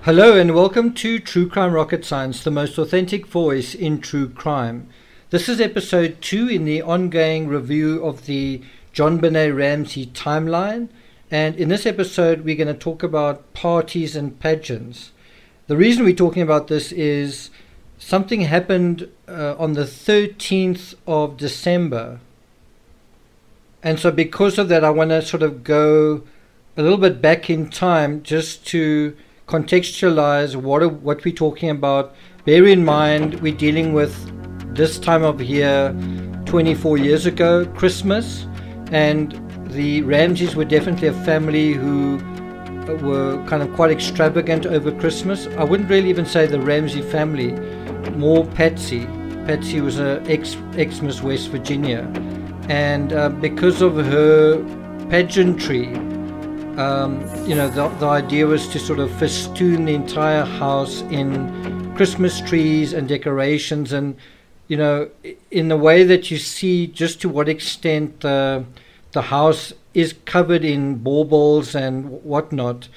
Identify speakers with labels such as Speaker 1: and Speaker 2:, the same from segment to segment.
Speaker 1: Hello and welcome to True Crime Rocket Science, the most authentic voice in true crime. This is episode 2 in the ongoing review of the JonBenet Ramsey timeline, and in this episode we're going to talk about parties and pageants. The reason we're talking about this is something happened on the 13th of December, and so because of that I want to sort of go a little bit back in time just to contextualize what we're talking about. Bear in mind we're dealing with this time of year 24 years ago, Christmas, and the Ramseys were definitely a family who were kind of quite extravagant over Christmas. I wouldn't really even say the Ramsey family, more Patsy. Patsy was a ex-Miss West Virginia, and because of her pageantry, the idea was to sort of festoon the entire house in Christmas trees and decorations, and in the way that you see just to what extent the house is covered in baubles and whatnot.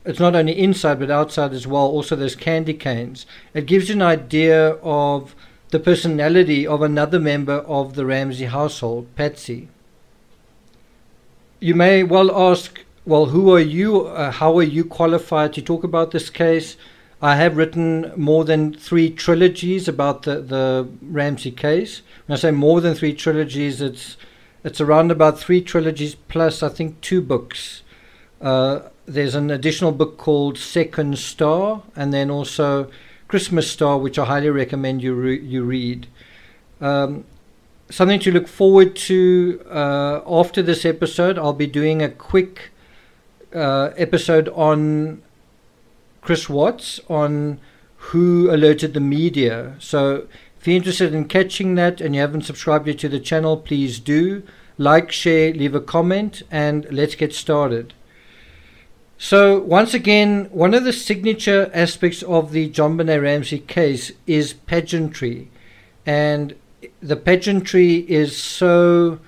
Speaker 1: It's not only inside but outside as well. Also there's candy canes. It gives you an idea of the personality of another member of the Ramsey household, Patsy. You may well ask, well, who are you? How are you qualified to talk about this case? I have written more than 3 trilogies about the Ramsey case. When I say more than 3 trilogies, it's around about 3 trilogies plus, I think, 2 books. There's an additional book called Second Star, and then also Christmas Star, which I highly recommend you read. Something to look forward to after this episode. I'll be doing a quick episode on Chris Watts, on who alerted the media. So if you're interested in catching that and you haven't subscribed yet to the channel, please do. Like, share, leave a comment, and let's get started. So once again, one of the signature aspects of the JonBenet Ramsey case is pageantry, and the pageantry is so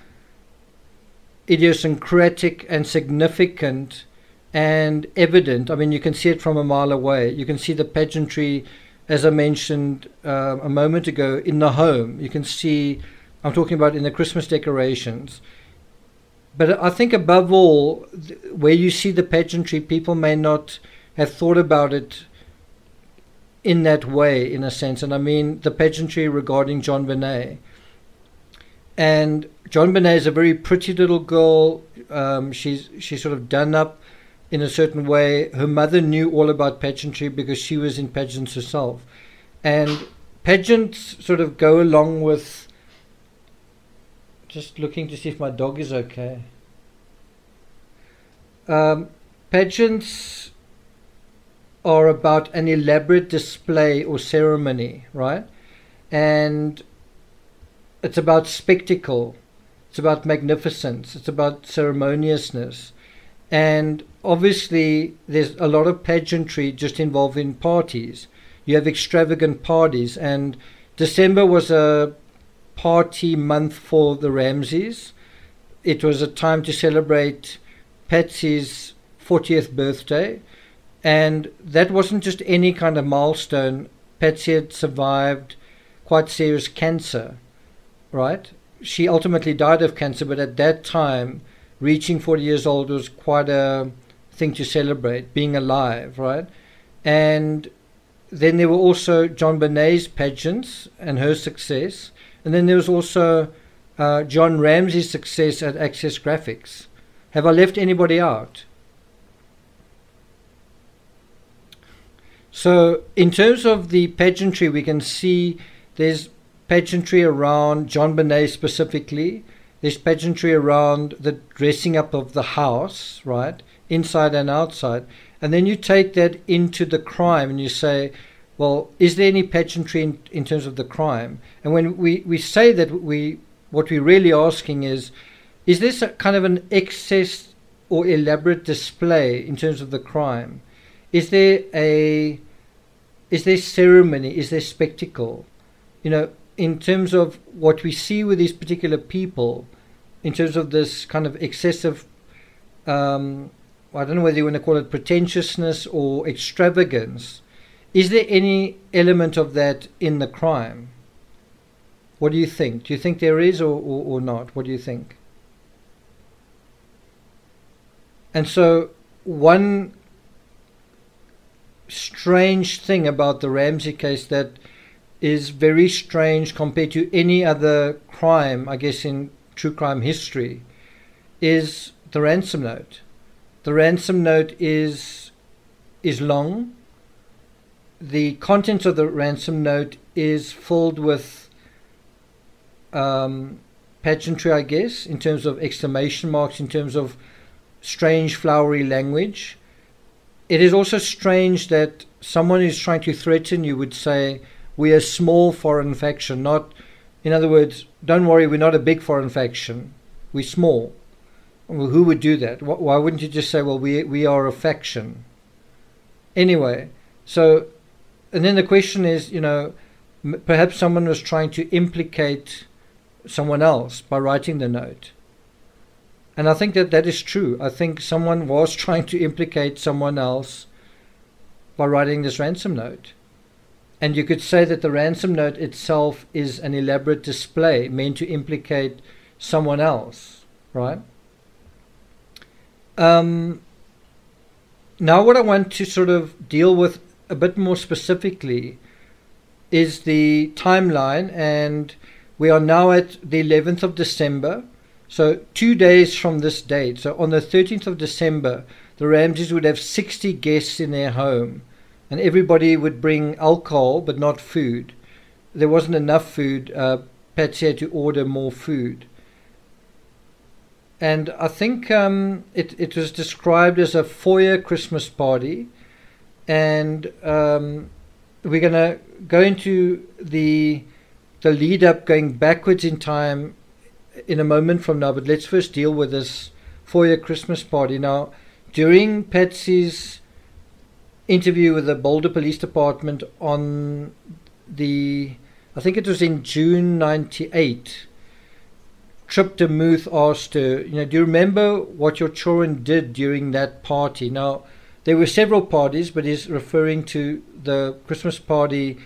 Speaker 1: idiosyncratic and significant and evident. I mean, you can see it from a mile away. You can see the pageantry, as I mentioned a moment ago, in the home. You can see, I'm talking about in the Christmas decorations. But I think above all, where you see the pageantry, people may not have thought about it in that way, in a sense. And I mean the pageantry regarding JonBenet. And JonBenet is a very pretty little girl. She's sort of done up in a certain way. Her mother knew all about pageantry because she was in pageants herself. And pageants sort of go along with, just looking to see if my dog is okay. Pageants are about an elaborate display or ceremony, right? And it's about spectacle. It's about magnificence. It's about ceremoniousness. And obviously there's a lot of pageantry just involving parties. You have extravagant parties, and December was a party month for the Ramseys. It was a time to celebrate Patsy's 40th birthday, and that wasn't just any kind of milestone. Patsy had survived quite serious cancer, right? She ultimately died of cancer, but at that time, reaching 40 years old was quite a thing to celebrate, being alive, right? And then there were also JonBenet's pageants and her success. And then there was also John Ramsey's success at Access Graphics. Have I left anybody out? So in terms of the pageantry, we can see there's pageantry around JonBenet specifically. There's pageantry around the dressing up of the house, right, inside and outside. And then you take that into the crime and you say, well, is there any pageantry in terms of the crime? And when we say that, what we're really asking is this a kind of an excess or elaborate display in terms of the crime? Is there ceremony? Is there spectacle? In terms of what we see with these particular people, in terms of this kind of excessive I don't know whether you want to call it pretentiousness or extravagance. Is there any element of that in the crime? What do you think? Do you think there is or not? What do you think? And so one strange thing about the Ramsey case that is very strange compared to any other crime, I guess, in true crime history, is the ransom note. The ransom note is long. The contents of the ransom note is filled with pageantry, I guess, in terms of exclamation marks, in terms of strange flowery language. It is also strange that someone who's trying to threaten you would say, we're a small foreign faction, not, in other words, don't worry, we're not a big foreign faction, we're small. Well, who would do that? Why wouldn't you just say, well, we are a faction? Anyway, so, and then the question is, perhaps someone was trying to implicate someone else by writing the note. And I think that is true. I think someone was trying to implicate someone else by writing this ransom note. And you could say that the ransom note itself is an elaborate display meant to implicate someone else, right? Now what I want to sort of deal with a bit more specifically is the timeline, and we are now at the 11th of December. So 2 days from this date, so on the 13th of December, the Ramseys would have 60 guests in their home, and everybody would bring alcohol but not food. There wasn't enough food. Patsy had to order more food. And I think it was described as a foyer Christmas party, and we're going to go into the lead up, going backwards in time in a moment from now, but let's first deal with this foyer Christmas party. Now, during Patsy's interview with the Boulder Police Department on I think it was in June 98, Trip de Muth asked her, do you remember what your children did during that party? Now, there were several parties, but he's referring to the Christmas party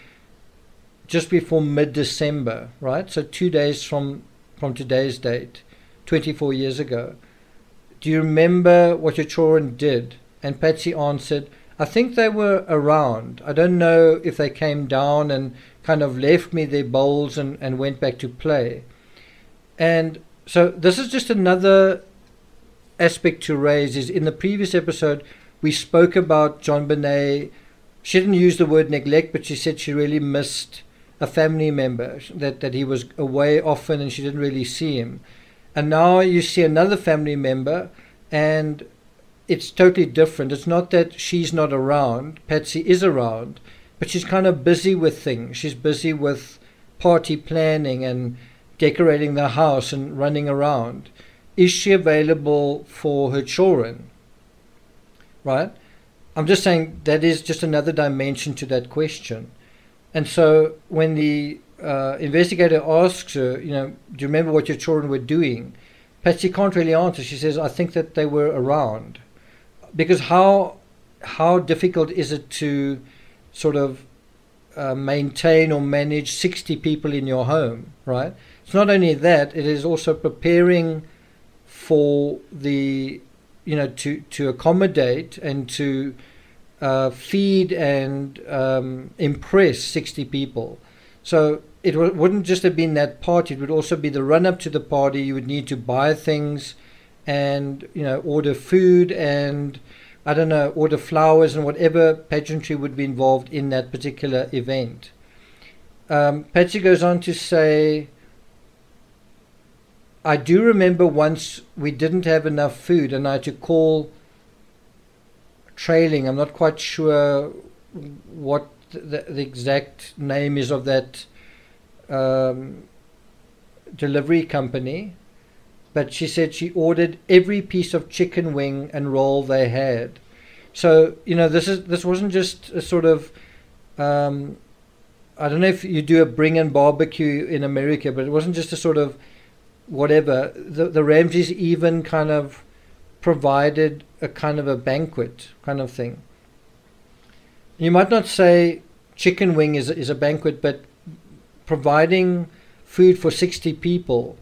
Speaker 1: just before mid-December, right? So 2 days from today's date, 24 years ago. Do you remember what your children did? And Patsy answered, I think they were around. I don't know if they came down and kind of left me their bowls and went back to play. And so this is just another aspect to raise. Is in the previous episode we spoke about JonBenet. She didn't use the word neglect, but she said she really missed a family member, that he was away often and she didn't really see him. And now you see another family member, and it's totally different. It's not that she's not around. Patsy is around, but she's kind of busy with things. She's busy with party planning and decorating the house and running around. Is she available for her children? Right? I'm just saying that is just another dimension to that question. And so when the investigator asks her, do you remember what your children were doing? Patsy can't really answer. She says, I think that they were around. Because how difficult is it to sort of maintain or manage 60 people in your home, right? It's not only that, it is also preparing for the, to accommodate and to feed and impress 60 people. So it wouldn't just have been that party, it would also be the run-up to the party. You would need to buy things and, order food and, order flowers and whatever pageantry would be involved in that particular event. Patsy goes on to say, I do remember once we didn't have enough food and I had to call Trailing. I'm not quite sure what the exact name is of that delivery company, but she said she ordered every piece of chicken wing and roll they had. So this wasn't just a sort of I don't know if you do a bring and barbecue in America, but it wasn't just a sort of whatever. The Ramseys even kind of provided a kind of a banquet kind of thing. You might not say chicken wing is a banquet, but providing food for 60 people,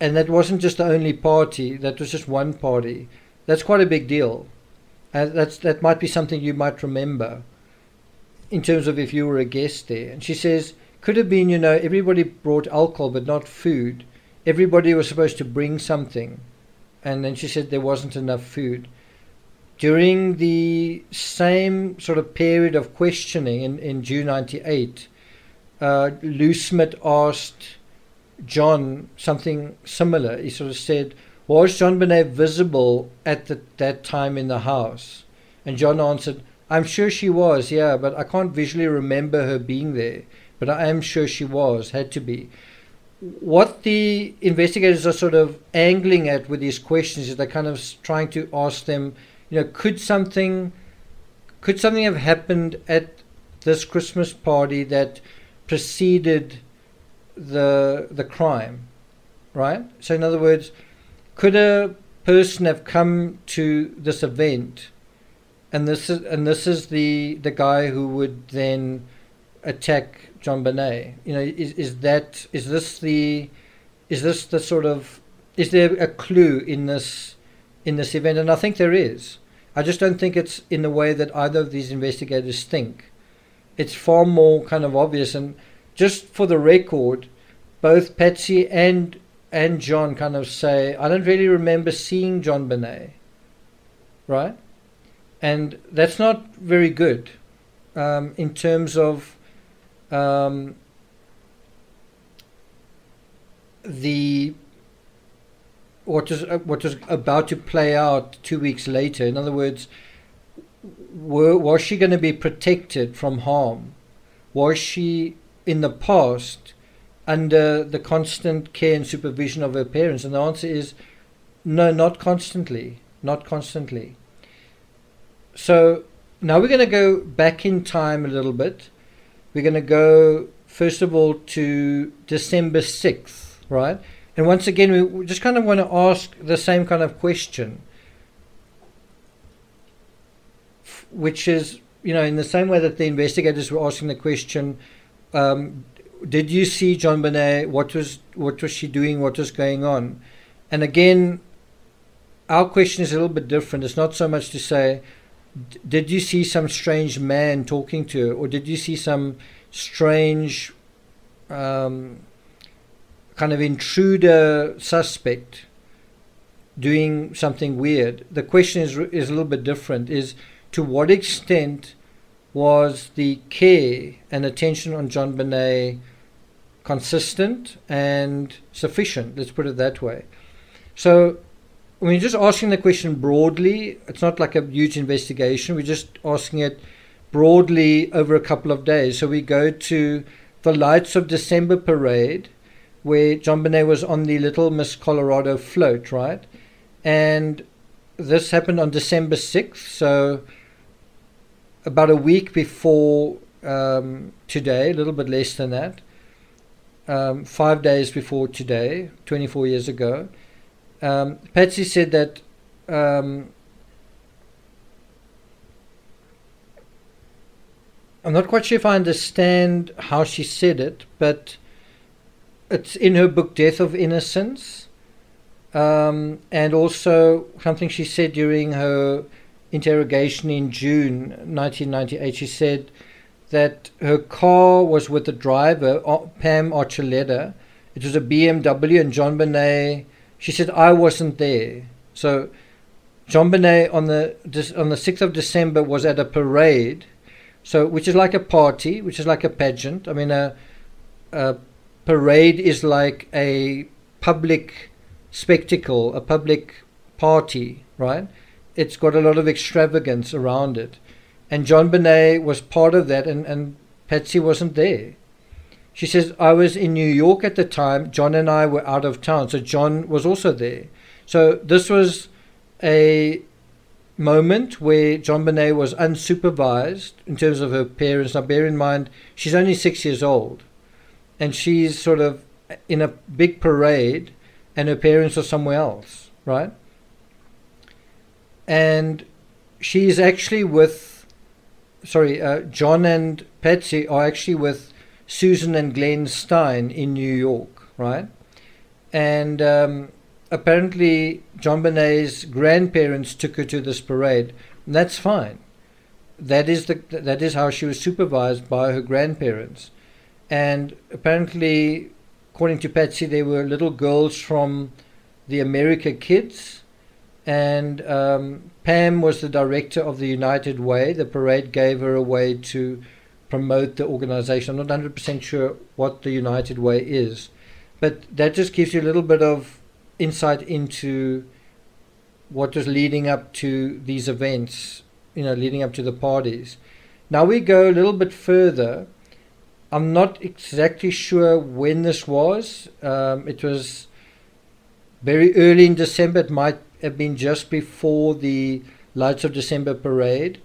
Speaker 1: and that wasn't just the only party, that was just one party. That's quite a big deal. That might be something you might remember in terms of if you were a guest there. And she says, could have been, everybody brought alcohol but not food. Everybody was supposed to bring something. And then she said there wasn't enough food. During the same sort of period of questioning in June 98, Lou Smith asked John something similar. He sort of said, was JonBenet visible at that time in the house? And John answered, I'm sure she was, yeah, but I can't visually remember her being there. But I am sure she was, had to be. What the investigators are sort of angling at with these questions is they're kind of trying to ask them, could something have happened at this Christmas party that preceded the crime, right? So in other words, could a person have come to this event, and this is the guy who would then attack JonBenet? Is there a clue in this event? And I think there is. I just don't think it's in the way that either of these investigators think. It's far more kind of obvious. And just for the record, both Patsy and John kind of say, I don't really remember seeing JonBenet, right? And that's not very good in terms of what was about to play out 2 weeks later. In other words, was she going to be protected from harm? Was she in the past under the constant care and supervision of her parents? And the answer is no, not constantly. So now we're going to go back in time a little bit. We're going to go, first of all, to December 6th, right? And once again, we just kind of want to ask the same kind of question, which is, in the same way that the investigators were asking the question, did you see JonBenet? What was she doing? What was going on? And again, our question is a little bit different. It's not so much to say, did you see some strange man talking to her, or did you see some strange kind of intruder suspect doing something weird? The question is a little bit different, is to what extent was the care and attention on JonBenet consistent and sufficient? Let's put it that way. So when you're just asking the question broadly, it's not like a huge investigation. We're just asking it broadly over a couple of days. So we go to the Lights of December parade, where JonBenet was on the Little Miss Colorado float, right? And this happened on December 6th, so about a week before today, a little bit less than that, 5 days before today, 24 years ago. Patsy said that I'm not quite sure if I understand how she said it, but it's in her book Death of Innocence, and also something she said during her interrogation in June 1998. She said that her car was with the driver, Pam Archuleta. It was a BMW, and JonBenet, she said, I wasn't there. So JonBenet on the 6th of December was at a parade, so which is like a party, which is like a pageant. I mean, a parade is like a public spectacle, a public party, right? It's got a lot of extravagance around it. And JonBenet was part of that, and Patsy wasn't there. She says, I was in New York at the time. John and I were out of town, so John was also there. So this was a moment where JonBenet was unsupervised in terms of her parents. Now, bear in mind, she's only 6 years old, and she's sort of in a big parade, and her parents are somewhere else, right? and she's actually with, John and Patsy are actually with Susan and Glenn Stein in New York, right? And apparently JonBenet's grandparents took her to this parade, and that's fine. That is how she was supervised by her grandparents. And apparently, according to Patsy, there were little girls from the America Kids, and Pam was the director of the United Way. The parade gave her a way to promote the organization. I'm not 100% sure what the United Way is, but that just gives you a little bit of insight into what was leading up to these events, leading up to the parties. Now we go a little bit further. I'm not exactly sure when this was. It was very early in December. It might have been just before the Lights of December parade.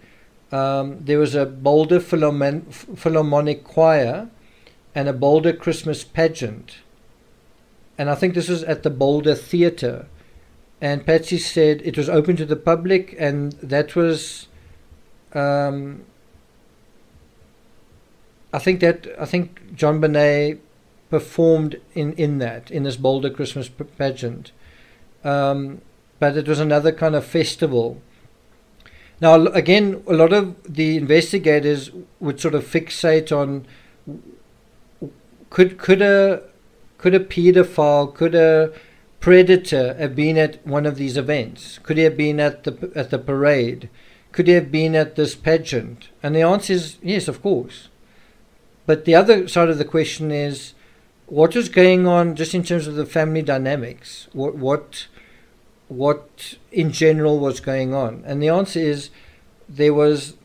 Speaker 1: There was a Boulder Philharmonic Choir and a Boulder Christmas pageant. And I think this was at the Boulder Theatre. And Patsy said it was open to the public, and that was, I think JonBenet performed in this Boulder Christmas pageant. But it was another kind of festival. Now, again, a lot of the investigators would sort of fixate on could a paedophile, could a predator have been at one of these events? Could he have been at the parade? Could he have been at this pageant? And the answer is yes, of course. But the other side of the question is, what was going on just in terms of the family dynamics? What in general was going on? And the answer is there was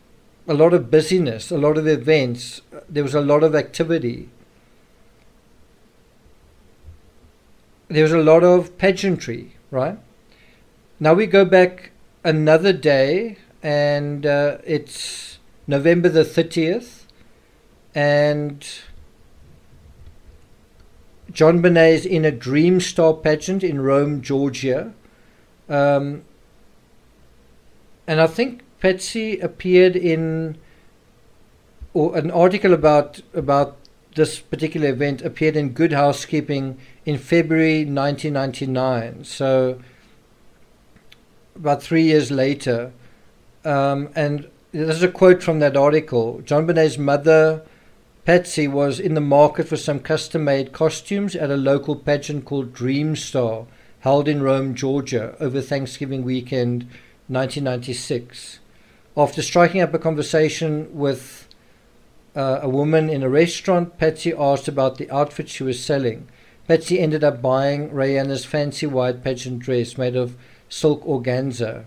Speaker 1: a lot of busyness, a lot of events, there was a lot of activity. There was a lot of pageantry, right? Now we go back another day, and it's November the 30th, and JonBenet is in a Dream Star pageant in Rome, Georgia. And I think Patsy appeared in, or an article about this particular event appeared in Good Housekeeping in February 1999, so about 3 years later. And there's a quote from that article. JonBenet's mother, Patsy, was in the market for some custom-made costumes at a local pageant called Dream Star, held in Rome, Georgia, over Thanksgiving weekend 1996. After striking up a conversation with a woman in a restaurant, Patsy asked about the outfit she was selling. Patsy ended up buying Rihanna's fancy white pageant dress made of silk organza.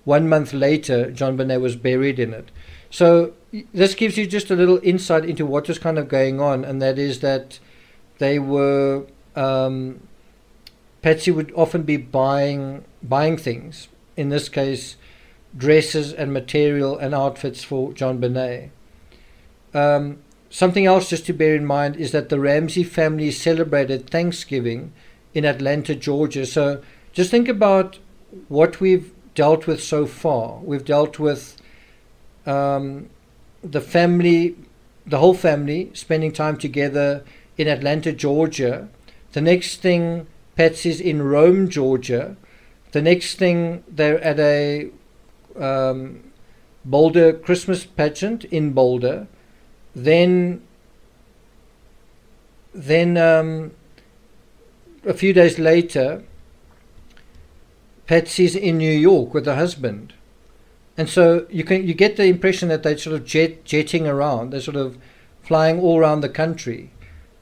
Speaker 1: 1 month later, JonBenet was buried in it. So this gives you just a little insight into what was kind of going on, and that is that they were... Patsy would often be buying things, in this case dresses and material and outfits for JonBenet. Something else just to bear in mind is that the Ramsey family celebrated Thanksgiving in Atlanta, Georgia. So just think about what we've dealt with so far. We've dealt with the whole family spending time together in Atlanta, Georgia. The next thing, Patsy's in Rome, Georgia. The next thing, they're at a Boulder Christmas pageant in Boulder. Then a few days later, Patsy's in New York with her husband. And so you get the impression that they're sort of jetting around. They're sort of flying all around the country.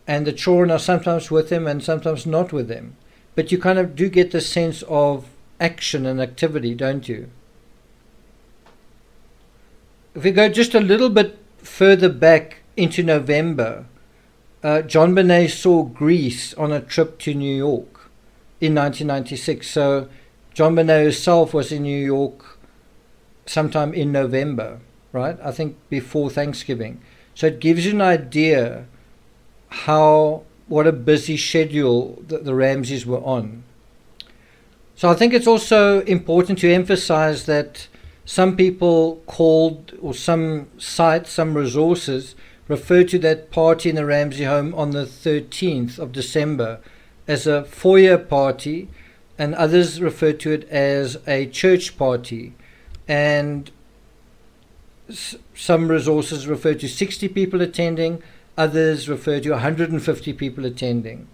Speaker 1: And the children are sometimes with them and sometimes not with them. But you kind of do get the sense of action and activity, don't you? If we go just a little bit further back into November, JonBenet saw Greece on a trip to New York in 1996. So JonBenet herself was in New York sometime in November, right? I think before Thanksgiving. So it gives you an idea what a busy schedule the Ramseys were on. So I think it's also important to emphasize that some people called, or some sites, some resources refer to that party in the Ramsey home on the 13th of December as a foyer party, and others refer to it as a church party. And some resources refer to 60 people attending, others refer to 150 people attending.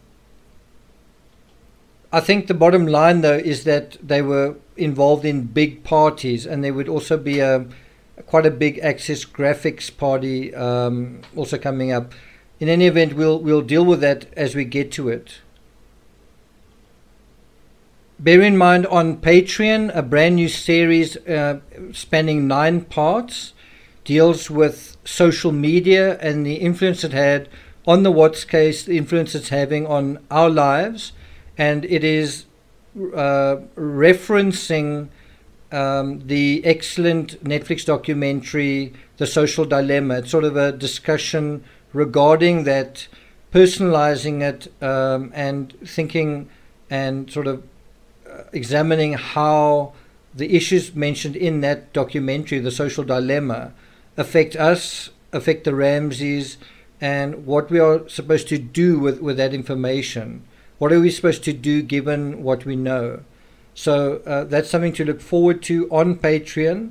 Speaker 1: I think the bottom line, though, is that they were involved in big parties, and there would also be quite a big Access Graphics party also coming up. In any event, we'll deal with that as we get to it. Bear in mind, on Patreon, a brand new series spanning 9 parts deals with social media and the influence it had on the Watts case, the influence it's having on our lives. And it is referencing the excellent Netflix documentary, The Social Dilemma. It's sort of a discussion regarding that, personalizing it, and thinking and sort of examining how the issues mentioned in that documentary, The Social Dilemma, affect us, affect the Ramseys, and what we are supposed to do with that information. What are we supposed to do given what we know? So that's something to look forward to on Patreon.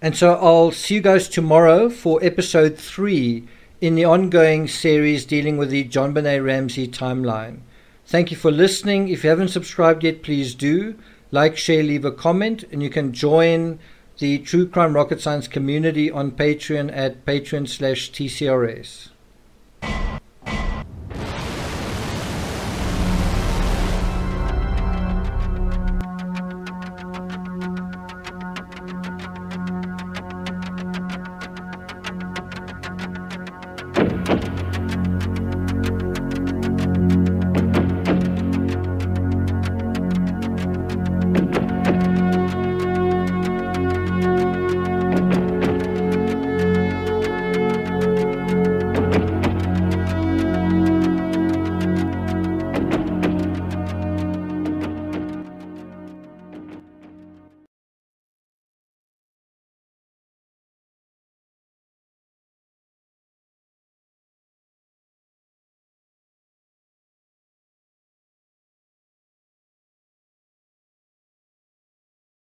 Speaker 1: And so I'll see you guys tomorrow for episode 3 in the ongoing series dealing with the JonBenet Ramsey timeline. Thank you for listening. If you haven't subscribed yet, please do. Like, share, leave a comment, and you can join the True Crime Rocket Science community on Patreon at patreon.com/TCRS.